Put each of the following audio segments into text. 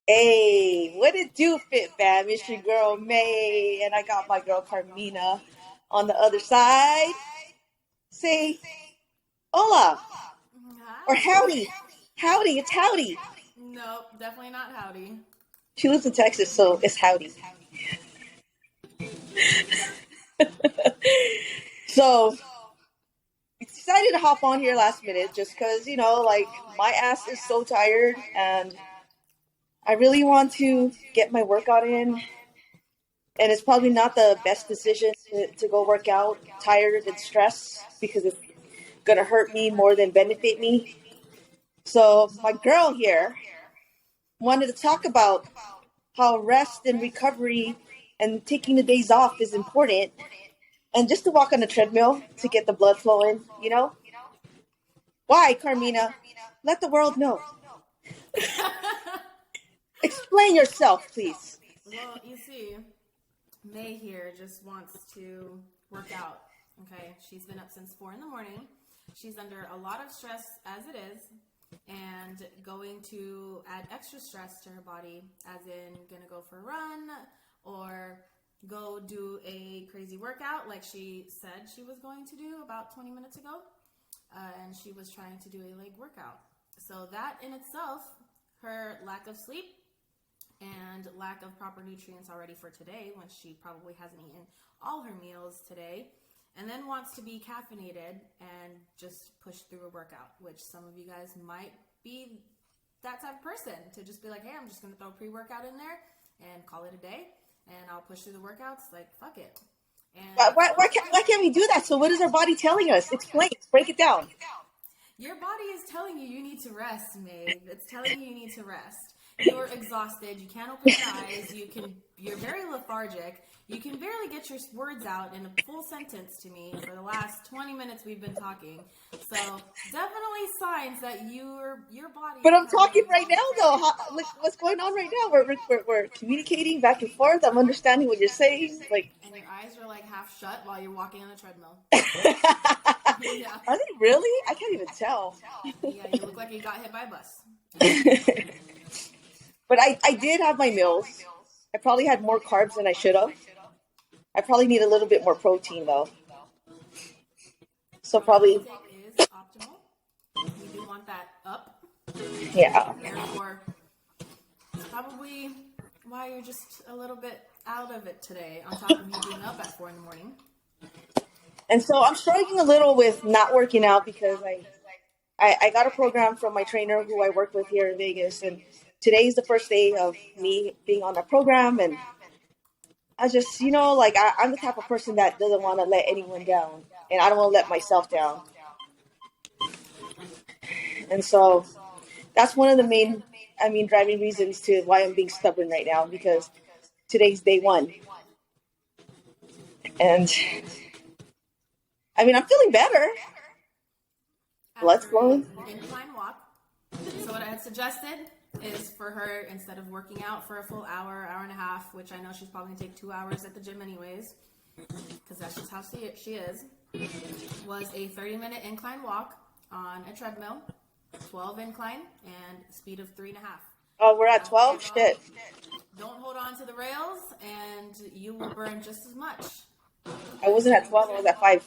Hey, what it do, Fit Fam? It's your girl May, and I got my girl Carmina on the other side. Say hola or Hi. howdy. Howdy, it's howdy. Nope, definitely not howdy. She lives in Texas, so it's howdy. So we decided to hop on here last minute just because, like my ass is so tired and I really want to get my workout in. And it's probably not the best decision to go work out tired and stressed because it's going to hurt me more than benefit me. So, my girl here wanted to talk about how rest and recovery and taking the days off is important. And just to walk on the treadmill to get the blood flowing. Why, Carmina? Let the world know. Explain yourself, please. Well, you see, May here just wants to work out. Okay, she's been up since 4 in the morning. She's under a lot of stress as it is, and going to add extra stress to her body, as in gonna go for a run or go do a crazy workout like she said she was going to do about 20 minutes ago. And she was trying to do a leg workout. So that in itself, her lack of sleep and lack of proper nutrients already for today, when she probably hasn't eaten all her meals today, and then wants to be caffeinated and just push through a workout, which some of you guys might be that type of person to just be like, hey, I'm just going to throw a pre-workout in there and call it a day, and I'll push through the workouts. Like, fuck it. Why, And why, why, can't, why can't we do that? So, what is our body telling us? Explain. Break it down. your body is telling you need to rest, Maeve. It's telling you need to rest. You're exhausted. You can't open your eyes. You're very lethargic. You can barely get your words out in a full sentence to me for the last 20 minutes we've been talking. So definitely signs that your body But is I'm telling talking you right now, to though. rest. Like, what's going on right now? We're communicating back and forth. I'm understanding what you're saying. Like, And your eyes are like half shut while you're walking on the treadmill. are Yeah. they really? I can't even tell. Yeah, you look like you got hit by a bus. But I did have my meals. I probably had more carbs than I should have. I probably need a little bit more protein, though. So, Protein probably, intake is optimal. We do want that up. yeah. Therefore, it's probably why you're just a little bit out of it today, on top of you being up at 4 in the morning. And so I'm struggling a little with not working out because I got a program from my trainer who I work with here in Vegas. And today's the first day of me being on that program. And I just, like I'm the type of person that doesn't want to let anyone down. And I don't want to let myself down. And so that's one of the driving reasons to why I'm being stubborn right now because today's day one. And I'm feeling better. Blood's After flowing. a incline walk. So what I had suggested is for her, instead of working out for a full hour, hour and a half, which I know she's probably going to take 2 hours at the gym anyways, because that's just how she is, was a 30-minute incline walk on a treadmill, 12 incline, and speed of 3.5. Oh, we're at Don't 12? hold on. Shit. Don't hold on to the rails, and you will burn just as much. I wasn't at 12, I was at 5.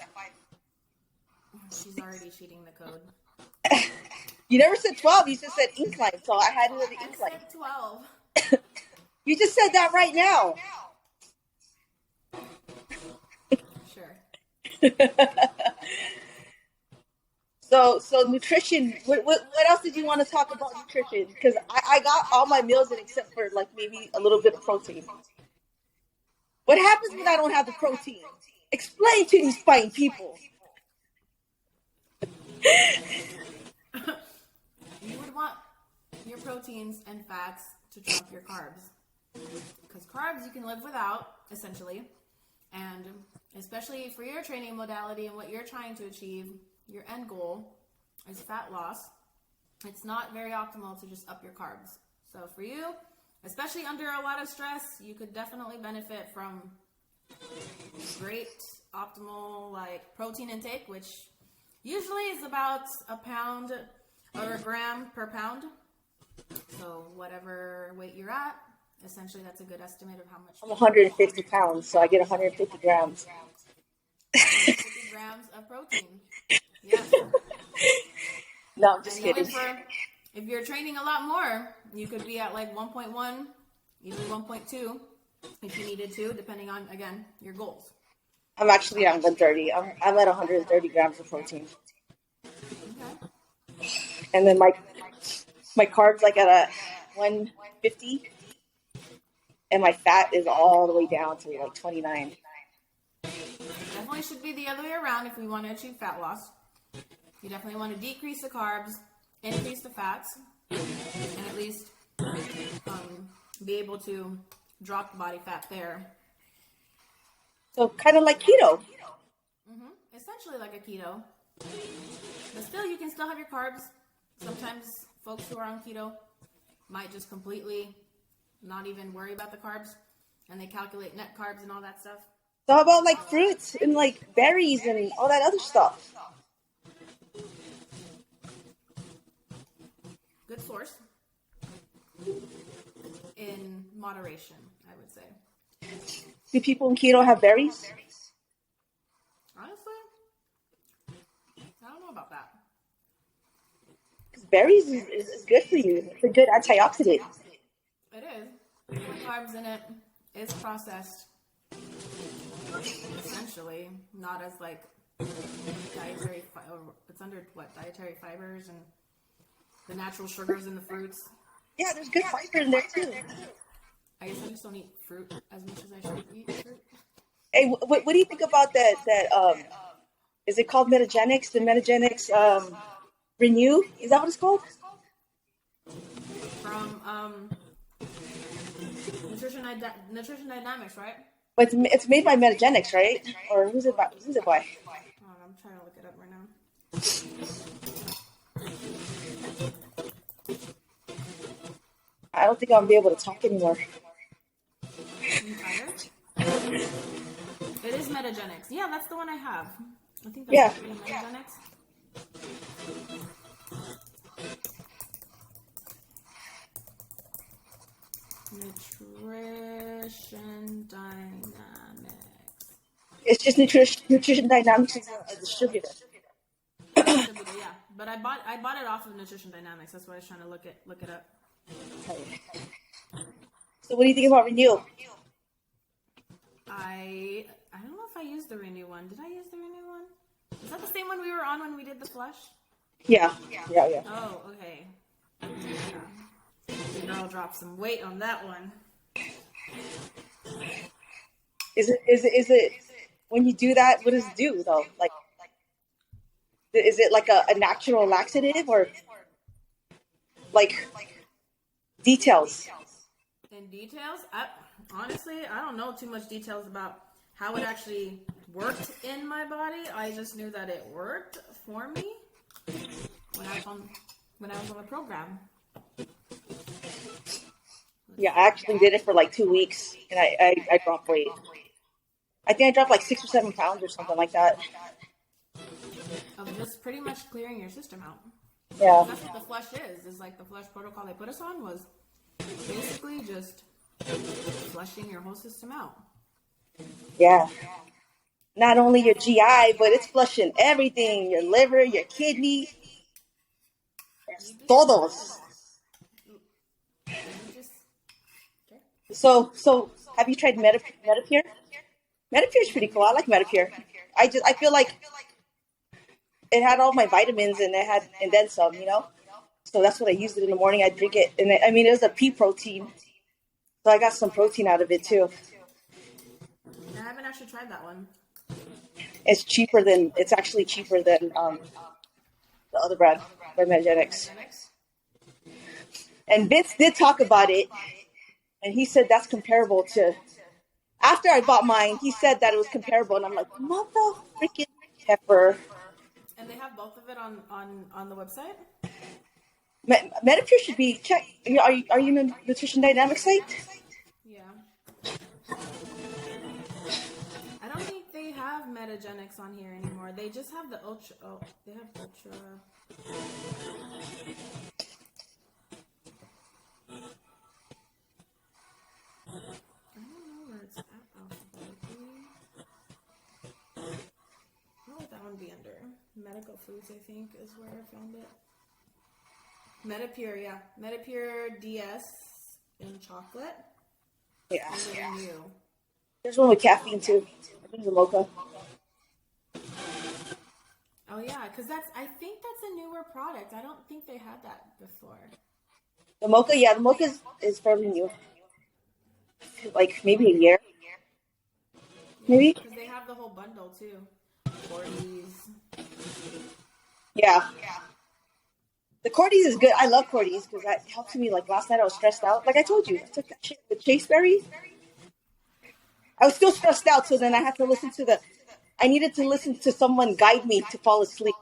She's already cheating the code. You never said 12, you just said incline, so I had it at the I incline. said 12. You just said that right now. Sure. So nutrition. What else did you want to talk about nutrition? Because I got all my meals in except for like maybe a little bit of protein. What happens when I don't have the protein? Explain to these fine people. You would want your proteins and fats to trump your carbs. Because carbs you can live without, essentially. And especially for your training modality and what you're trying to achieve, your end goal is fat loss. It's not very optimal to just up your carbs. So for you, especially under a lot of stress, you could definitely benefit from great optimal like protein intake, which usually is about a pound or a gram per pound. So whatever weight you're at, essentially that's a good estimate of how much. I'm 150 pounds, so I get 150 grams. 150 grams of protein. Yes. No, I'm just And kidding. even if you're training a lot more, you could be at like 1.1, even 1.2 if you needed to, depending on, again, your goals. I'm actually at 130. I'm at 130 grams of protein. Okay. And then my carbs like at a 150, and my fat is all the way down to like 29. Definitely should be the other way around if we want to achieve fat loss. You definitely want to decrease the carbs, increase the fats, and at least be able to drop the body fat there. So kind of like keto. Essentially like a keto. But still, you can still have your carbs. Sometimes folks who are on keto might just completely not even worry about the carbs, and they calculate net carbs and all that stuff. So how about like fruits and like berries and all that other stuff? Good source. In moderation, I would say. Do people in keto have berries? Honestly, I don't know about that. Because berries is good for you. It's a good antioxidant. It is. The carbs in it is processed, essentially, not as like dietary. It's under what, dietary fibers and the natural sugars in the fruits. Yeah, there's good fiber in there too. I guess I just don't eat fruit as much as I should eat fruit. Hey, what do you think about that is it called Metagenics? The Metagenics Renew? Is that what it's called? From Nutrition Dynamics, right? But it's made by Metagenics, right? Or who's it by? Who's it by? Hold on, I'm trying to look it up right now. I don't think I'll be able to talk anymore. You tired? It is Metagenics. Yeah, that's the one I have. I think that's Metagenics. Nutrition Dynamics. It's just Nutrition Dynamics is a distributor. Yeah, but I bought it off of Nutrition Dynamics. That's why I was trying to look it up. So what do you think about Renew? I don't know if I used the Renew one. Did I use the Renew one? Is that the same one we were on when we did the flush? Yeah. Oh, okay. Yeah. The girl dropped some weight on that one. Is it when you do that? What does it do though? Like, is it like a natural laxative or like details? In details, honestly, I don't know too much details about how it actually worked in my body. I just knew that it worked for me when I was on the program. Yeah, I actually did it for like 2 weeks, and I dropped weight. I think I dropped like 6 or 7 pounds or something like that. Of just pretty much clearing your system out. Yeah. That's what the flush is like the flush protocol they put us on was basically just flushing your whole system out. Yeah. Not only your GI, but it's flushing everything, your liver, your kidney, todos. So have you tried Metapure? Metapure is pretty cool. I like Metapure. I feel like it had all my vitamins and and then some, you know. So that's what I used it in the morning. I drink it, and I mean it was a pea protein, so I got some protein out of it too. I haven't actually tried that one. It's actually cheaper than the other brand by Metagenics. And Vince did talk about it, and he said that's comparable to. After I bought mine, he said that it was comparable, and I'm like, mother freaking pepper. And they have both of it on the website? Metapure should be checked. Are you in the Nutrition Dynamics site? Yeah. I don't think they have Metagenics on here anymore. They just have the Ultra. Oh, they have Ultra. Medical Foods, I think, is where I found it. Metapure, yeah. Metapure DS in chocolate. Yeah. Those are the new. There's one with caffeine too. I think the mocha. Oh yeah, because I think that's a newer product. I don't think they had that before. The mocha, yeah, the mocha is fairly new. Like maybe a year, Yeah, maybe. because they have the whole bundle too. 40s. Yeah. The Cordy's is good. I love Cordy's because that helps me. Like last night, I was stressed out. Like I told you, I took that shit with chaseberry. I was still stressed out, so then I had to listen to the. I needed to listen to someone guide me to fall asleep.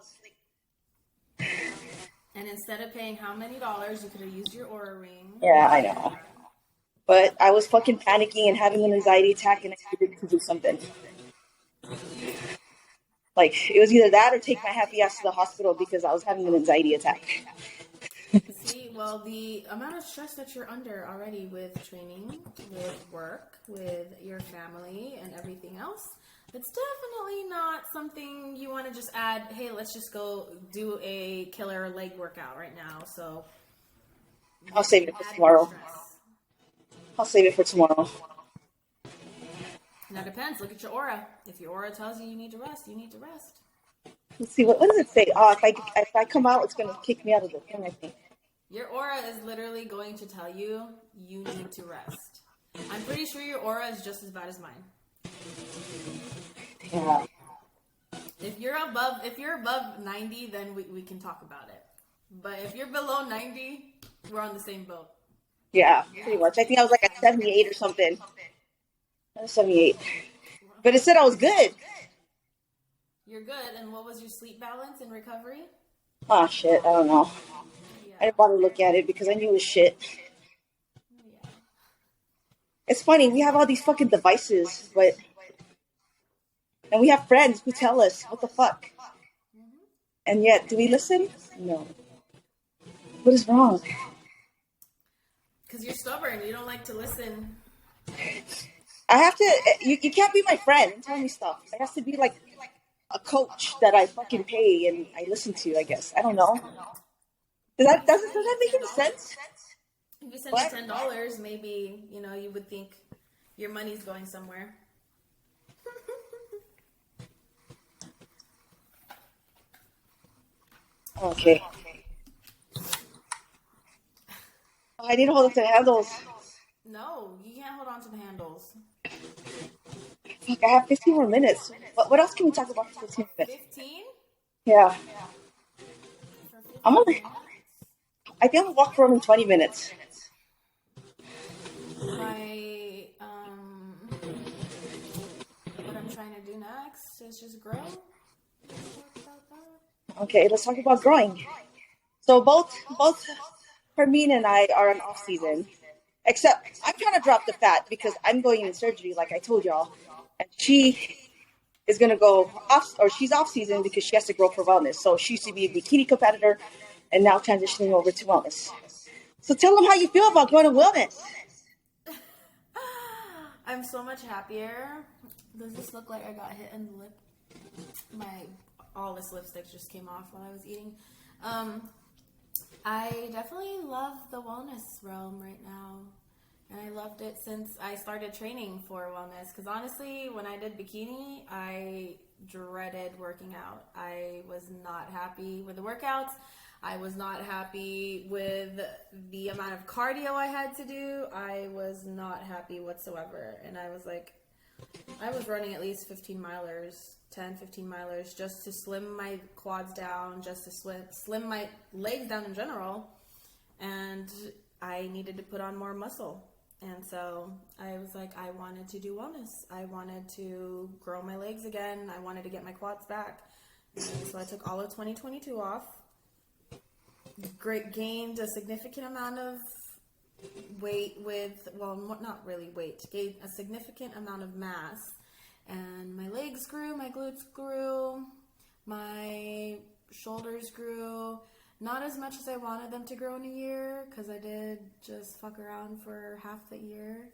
And instead of paying how many dollars, you could have used your Aura ring. Yeah, I know. But I was fucking panicking and having an anxiety attack, and I needed to do something. Like it was either that or take my happy ass to the hospital because I was having an anxiety attack. See, well, the amount of stress that you're under already with training, with work, with your family, and everything else, it's definitely not something you want to just add, hey, let's just go do a killer leg workout right now. So I'll save it for adding tomorrow. stress. I'll save it for tomorrow. Now, depends. Look at your aura. If your aura tells you need to rest, you need to rest. Let's see what does it say. Oh, if I come out, it's gonna kick me out of the thing. I think. Your aura is literally going to tell you you need to rest. I'm pretty sure your aura is just as bad as mine. Yeah. If you're above 90, then we can talk about it. But if you're below 90, we're on the same boat. Yeah, pretty much. I think I was like at 78 or something. 78. But it said I was good. You're good. And what was your sleep balance in recovery? Oh shit, I don't know. Yeah. I didn't bother to look at it because I knew it was shit. Yeah. It's funny, we have all these fucking devices, and we have friends who tell us what the fuck. And yet, do we listen? No. What is wrong? Because you're stubborn. You don't like to listen. I have to. You can't be my friend and tell me stuff. It has to be like a coach that I fucking pay and I listen to. I guess I don't know. Does that make any sense? If you send me $10, maybe you would think your money's going somewhere. Okay. Oh, I need to hold up to the handles. No, you can't hold on to the handles. Fuck, I have 15 more minutes. What else can we talk about for 15 minutes? 15? Yeah. For 15 I'm gonna. minutes? I think I'll walk for only 20 minutes. What I'm trying to do next is just grow. Okay, let's talk about growing. So both Carmina and I are on off season. Except I'm trying to drop the fat because I'm going in surgery, like I told y'all, and she is gonna go off, or she's off season because she has to grow for wellness. So she used to be a bikini competitor, and now transitioning over to wellness. So tell them how you feel about going to wellness. I'm so much happier. Does this look like I got hit in the lip? All this lipstick just came off while I was eating. I definitely love the wellness realm right now. And I loved it since I started training for wellness. Because honestly, when I did bikini, I dreaded working out. I was not happy with the workouts. I was not happy with the amount of cardio I had to do. I was not happy whatsoever. And I was like, I was running at least 15 milers just to slim my quads down, just to slim my legs down in general. And I needed to put on more muscle. And so I was like, I wanted to do wellness. I wanted to grow my legs again. I wanted to get my quads back. And so I took all of 2022 off. Gained a significant amount of weight not really weight, gained a significant amount of mass. And my legs grew, my glutes grew, my shoulders grew. Not as much as I wanted them to grow in a year, because I did just fuck around for half the year.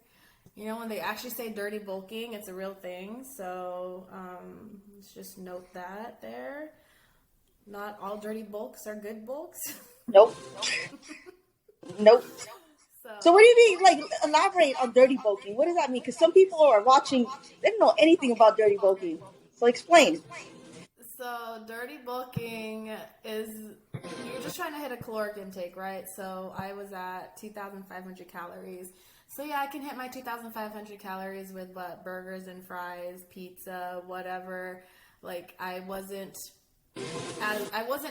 When they actually say dirty bulking, it's a real thing. So let's just note that there. Not all dirty bulks are good bulks. Nope. Nope. So So, what do you mean? Like, elaborate on dirty bulking. What does that mean? Because some people are watching, they don't know anything about dirty bulking. So explain. so dirty bulking is you're just trying to hit a caloric intake, right? So I was at 2,500 calories. So yeah, I can hit my 2,500 calories with what burgers and fries, pizza, whatever. Like I wasn't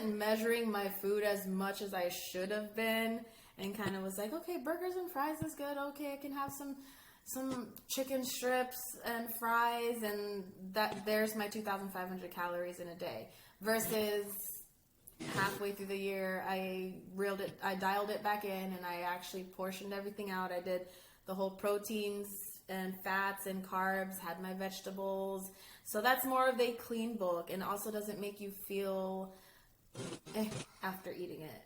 measuring my food as much as I should have been, and kind of was like, okay, burgers and fries is good. Okay, I can have some chicken strips and fries, and that there's my 2,500 calories in a day. Versus halfway through the year, I dialed it back in, and I actually portioned everything out. I did the whole proteins and fats and carbs, had my vegetables. So that's more of a clean bulk, and also doesn't make you feel after eating it.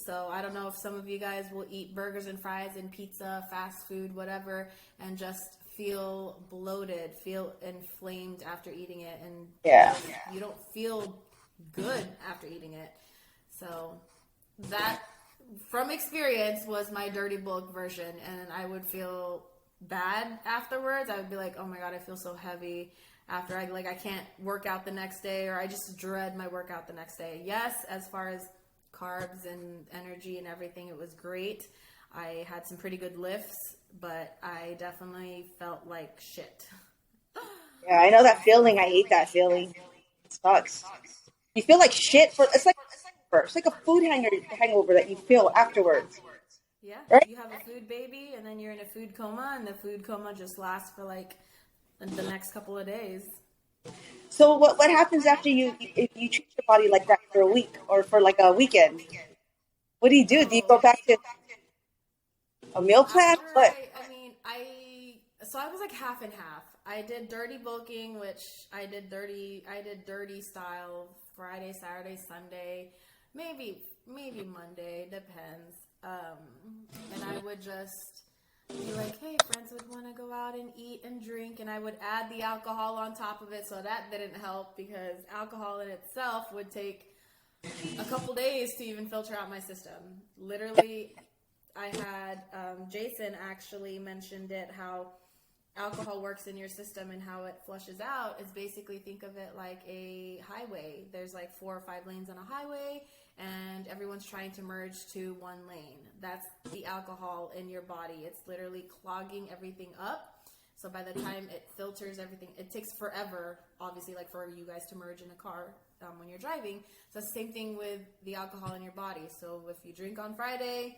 So I don't know if some of you guys will eat burgers and fries and pizza, fast food, whatever, and just feel bloated, feel inflamed after eating it, and Yeah. you don't feel good after eating it. So that, from experience, was my dirty bulk version, and I would feel bad afterwards. I would be like, oh my god, I feel so heavy after I can't work out the next day, or I just dread my workout the next day. Yes, as far as carbs and energy and everything, it was great. I had some pretty good lifts, but I definitely felt like shit. Yeah, I know that feeling. I hate that feeling. It sucks. You feel like shit for it's like a hangover that you feel afterwards, Yeah, right? you have a food baby, and then you're in a food coma, and the food coma just lasts for like the next couple of days. So what happens after you if you treat your body like that for a week or for like a weekend? What do you do? Do you Oh, go back to a meal plan? after What? so I was like half and half. I did dirty bulking, which I did dirty style Friday, Saturday, Sunday, maybe Monday, depends. And I would just be like, hey, friends would want to go out and eat and drink, and I would add the alcohol on top of it, so that didn't help because alcohol in itself would take a couple days to even filter out my system. Literally, I had Jason actually mentioned it, how alcohol works in your system and how it flushes out is basically, think of it like a highway. There's like 4 or 5 lanes on a highway, and everyone's trying to merge to one lane. That's the alcohol in your body. It's literally clogging everything up. So by the time it filters everything, it takes forever, obviously, like for you guys to merge in a car when you're driving. So it's the same thing with the alcohol in your body. So if you drink on Friday,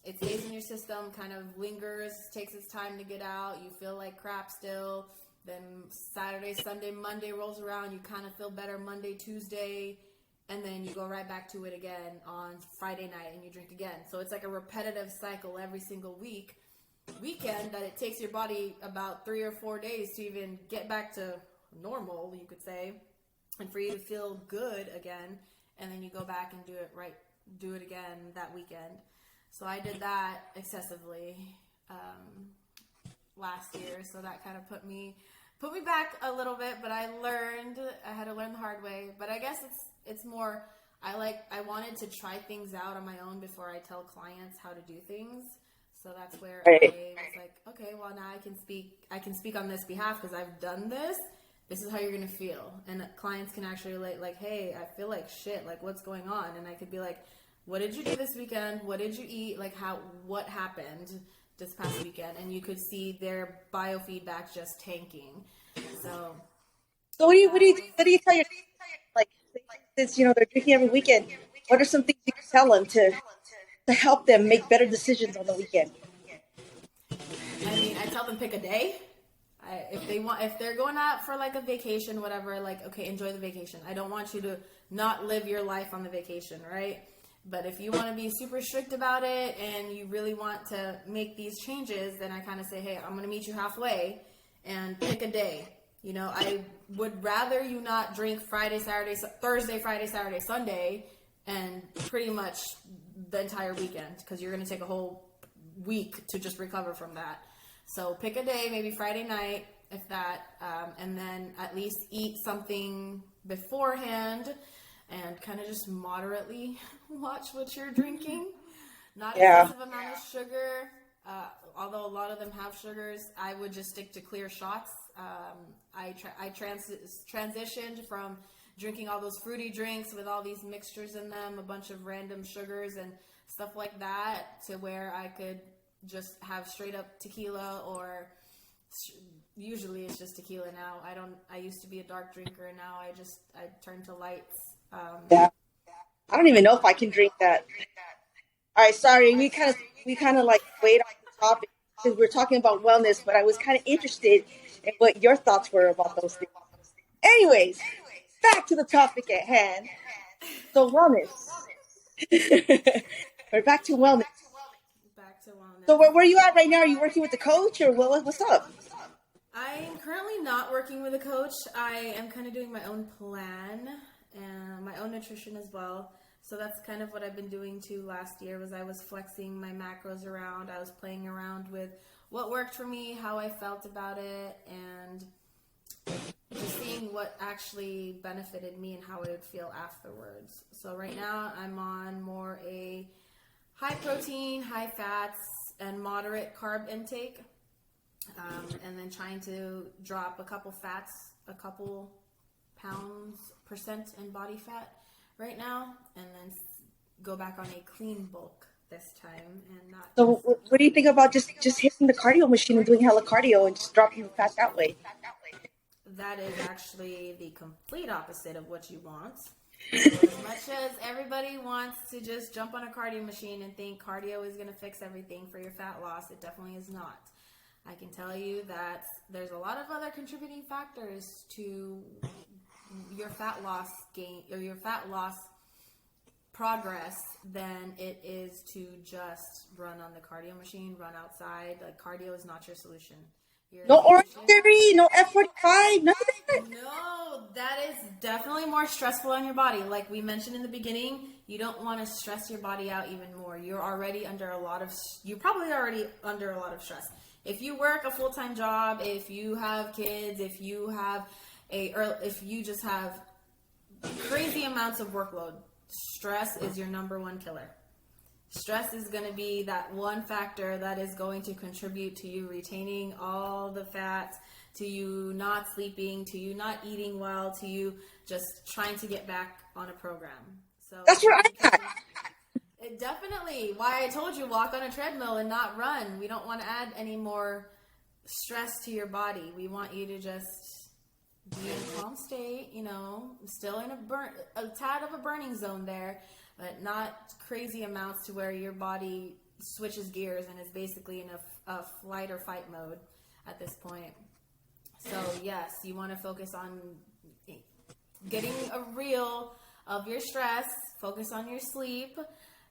it stays in your system, kind of lingers, takes its time to get out. You feel like crap still. Then Saturday, Sunday, Monday rolls around. You kind of feel better Monday, Tuesday. And then you go right back to it again on Friday night and you drink again. So it's like a repetitive cycle every single weekend that it takes your body about 3 or 4 days to even get back to normal, you could say, and for you to feel good again. And then you go back and do it again that weekend. So I did that excessively last year. So that kind of put me back a little bit, but I had to learn the hard way. But I guess it's more, I wanted to try things out on my own before I tell clients how to do things. So that's where I was like, okay, well now I can speak on this behalf because I've done this. This is how you're going to feel. And clients can actually relate, like, hey, I feel like shit. Like, what's going on? And I could be like, what did you do this weekend? What did you eat? Like, what happened this past weekend? And you could see their biofeedback just tanking. So What do you tell your like since they're drinking every weekend? What are some things you can tell them to help them make better decisions on the weekend? I mean, I tell them pick a day. If they're going out for like a vacation, whatever, like, okay, enjoy the vacation. I don't want you to not live your life on the vacation, right? But if you want to be super strict about it and you really want to make these changes, then I kind of say, hey, I'm going to meet you halfway and pick a day. I would rather you not drink Thursday, Friday, Saturday, Sunday, and pretty much the entire weekend, because you're going to take a whole week to just recover from that. So pick a day, maybe Friday night, if that, and then at least eat something beforehand. and kind of just moderately watch what you're drinking. Not Yeah. excessive amount of sugar. Although a lot of them have sugars, I would just stick to clear shots. I transitioned from drinking all those fruity drinks with all these mixtures in them, a bunch of random sugars and stuff like that, to where I could just have straight up tequila, or usually it's just tequila now. I used to be a dark drinker, and now I turn to lights. Yeah. I don't even know if I can drink that. All right, sorry. We kind of like wait on the topic because we're talking about wellness, but I was kind of interested in what your thoughts were about those things. Anyways, back to the topic at hand. So wellness. We're back to wellness. Back to So wellness. where are you at right now? Are you working with the coach or what's up? I'm currently not working with a coach. I am kind of doing my own plan and my own nutrition as well. So that's kind of what I've been doing too last year. Was I was flexing my macros around. I was playing around with what worked for me, how I felt about it, and just seeing what actually benefited me and how I would feel afterwards. So right now I'm on more a high protein, high fats, and moderate carb intake. And then trying to drop a couple couple pounds percent in body fat right now, and then go back on a clean bulk this time, and not. So what do you think about just hitting the cardio machine and doing hella cardio and just dropping the fat that way? That is actually the complete opposite of what you want. So as much as everybody wants to just jump on a cardio machine and think cardio is going to fix everything for your fat loss, it definitely is not. I can tell you that there's a lot of other contributing factors to your fat loss gain or your fat loss progress than it is to just run on the cardio machine, run outside. Like, cardio is not your solution. No Orange Theory, no F45, none of that. No, that is definitely more stressful on your body. Like we mentioned in the beginning, you don't want to stress your body out even more. You're probably already under a lot of stress. If you work a full-time job, if you have kids, if you just have crazy amounts of workload, stress is your number one killer. Stress is going to be that one factor that is going to contribute to you retaining all the fat, to you not sleeping, to you not eating well, to you just trying to get back on a program. So That's where I'm at. it definitely, why I told you walk on a treadmill and not run. We don't want to add any more stress to your body. We want you to just be in a calm state, still in a tad of a burning zone there, but not crazy amounts to where your body switches gears and is basically in a flight or fight mode at this point. So yes, you want to focus on getting a reel of your stress, focus on your sleep,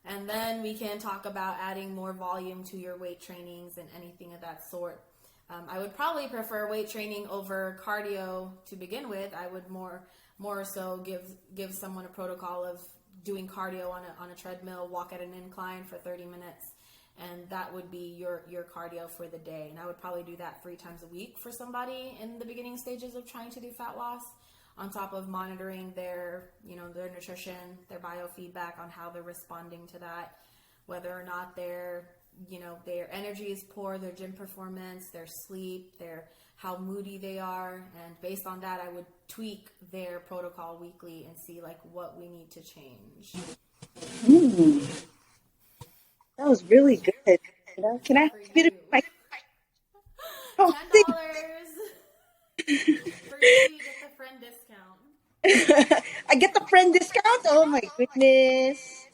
and then we can talk about adding more volume to your weight trainings and anything of that sort. I would probably prefer weight training over cardio to begin with. I would more so give someone a protocol of doing cardio on a treadmill, walk at an incline for 30 minutes, and that would be your cardio for the day. And I would probably do that 3 times a week for somebody in the beginning stages of trying to do fat loss, on top of monitoring their nutrition, their biofeedback on how they're responding to that, whether or not their energy is poor, their gym performance, their sleep, how moody they are, and based on that, I would tweak their protocol weekly and see what we need to change. That was really good. Can I get my $10 for you. You get the friend discount. I get the friend discount? Oh my goodness.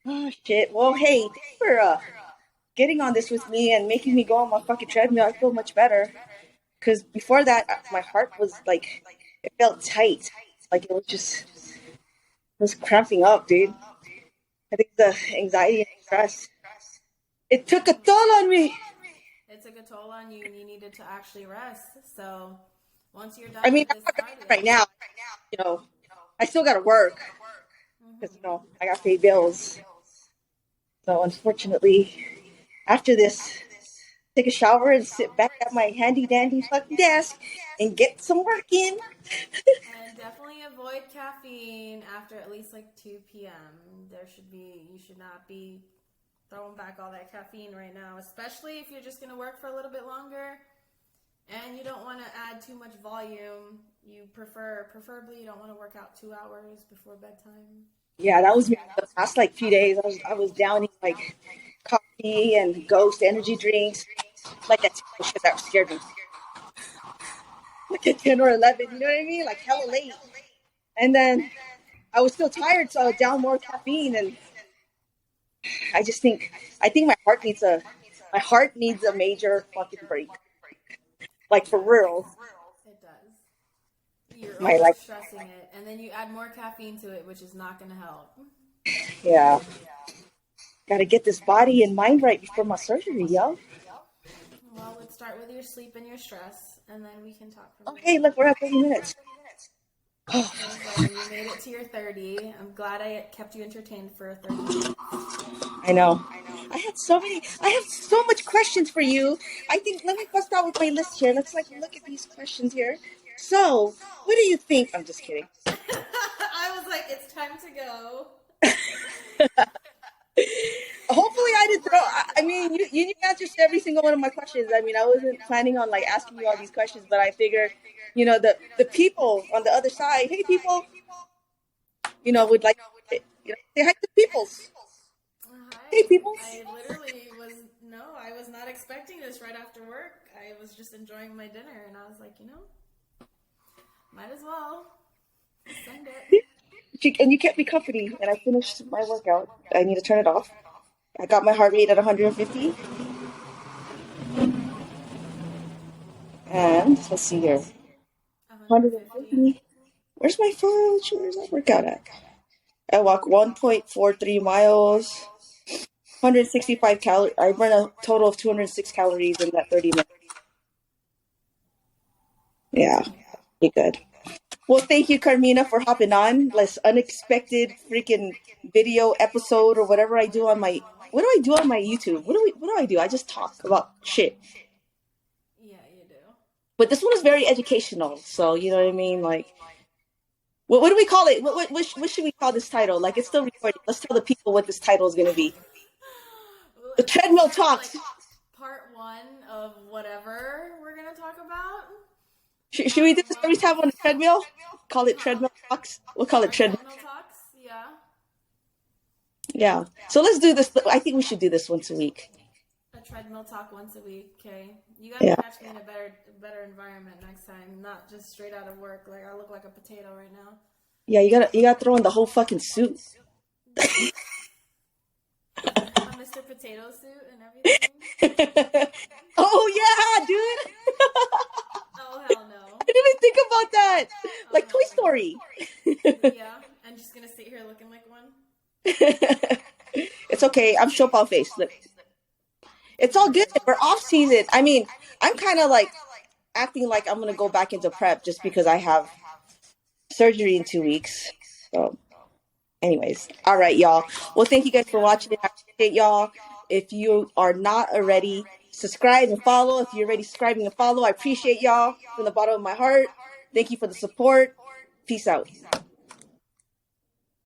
Oh shit. Well, hey, thanks for getting on this with me and making me go on my fucking treadmill. I feel much better. Because before that, my heart was it felt tight. It was cramping up, dude. I think the anxiety and stress, it took a toll on me. It took a toll on you, and you needed to actually rest. So once you're done I mean, with I'm this not cardio, right now, I still got to work because, I got to pay bills. So unfortunately, after this take a shower and sit back at my handy dandy fucking desk and get some work in. And definitely avoid caffeine after at least like 2 p.m. You should not be throwing back all that caffeine right now, especially if you're just going to work for a little bit longer and you don't want to add too much volume. Preferably you don't want to work out 2 hours before bedtime. Yeah, that was me the past like few days. I was downing like coffee and Ghost energy drinks, like that shit that scared me. Like at 10 or 11, you know what I mean? Like hella late. And then I was still tired, so I would down more caffeine, and I think my heart needs a major fucking break. Like for real. It does. You're My like overstressing it, and then you add more caffeine to it, which is not going to help. yeah. Gotta get this body and mind right before my surgery, yo. Well, let's start with your sleep and your stress, and then we can talk from Oh there. hey, look, we're at 30 minutes. Oh, Okay, so you made it to your 30. I'm glad I kept you entertained for 30 minutes. I know. I have so much questions for you. I think let me bust out with my list here. Let's like look at these questions here. So, what do you think? I'm just kidding. I was like, it's time to go. Hopefully, I didn't throw. I mean, you answered every single one of my questions. I mean, I wasn't planning on like asking you all these questions, but I figure, the people on the other side, hey people, would like, say hi to the peoples. Hey Hi. peoples. I was not expecting this right after work. I was just enjoying my dinner, and I was like, might as well send it. And you kept me company, and I finished my workout. I need to turn it off. I got my heart rate at 150, and let's see here, 150. 150. Where's my phone? Where's that workout at? I walk 1.43 miles, 165 calories. I burn a total of 206 calories in that 30 minutes. Yeah, pretty good. Well, thank you, Carmina, for hopping on this unexpected freaking video episode or whatever I do on my. What do I do on my YouTube? What do I do? I just talk about shit. Yeah, you do. But this one is very educational, so you know what I mean. Like, what do we call it? What should we call this title? Like, it's still recording. Let's tell the people what this title is going to be. The This is treadmill kind of like talks. part one of whatever we're gonna talk about. Should we do this every time on the treadmill? Call it treadmill talks. We'll call it Our treadmill. treadmill talks. Yeah. Yeah. So let's do this. I think we should do this once a week. A treadmill talk once a week. Okay. You gotta Yeah. catch me in a better environment next time, not just straight out of work. Like I look like a potato right now. Yeah. You gotta throw in the whole fucking suit. A Mr. Potato suit and everything. Oh yeah, dude. Oh hell no. I didn't even think about that. Oh Like Toy no. Story. Yeah. I'm just gonna sit here looking like one. It's okay. I'm Chopin face. Look, it's all good. We're off season. I mean, I'm kind of like acting like I'm gonna go back into prep just because I have surgery in 2 weeks. So, anyways, all right, y'all. Well, thank you guys for watching. I appreciate y'all. If you are not already, subscribe and follow. If you're already subscribing and follow, I appreciate y'all from the bottom of my heart. Thank you for the support. Peace out.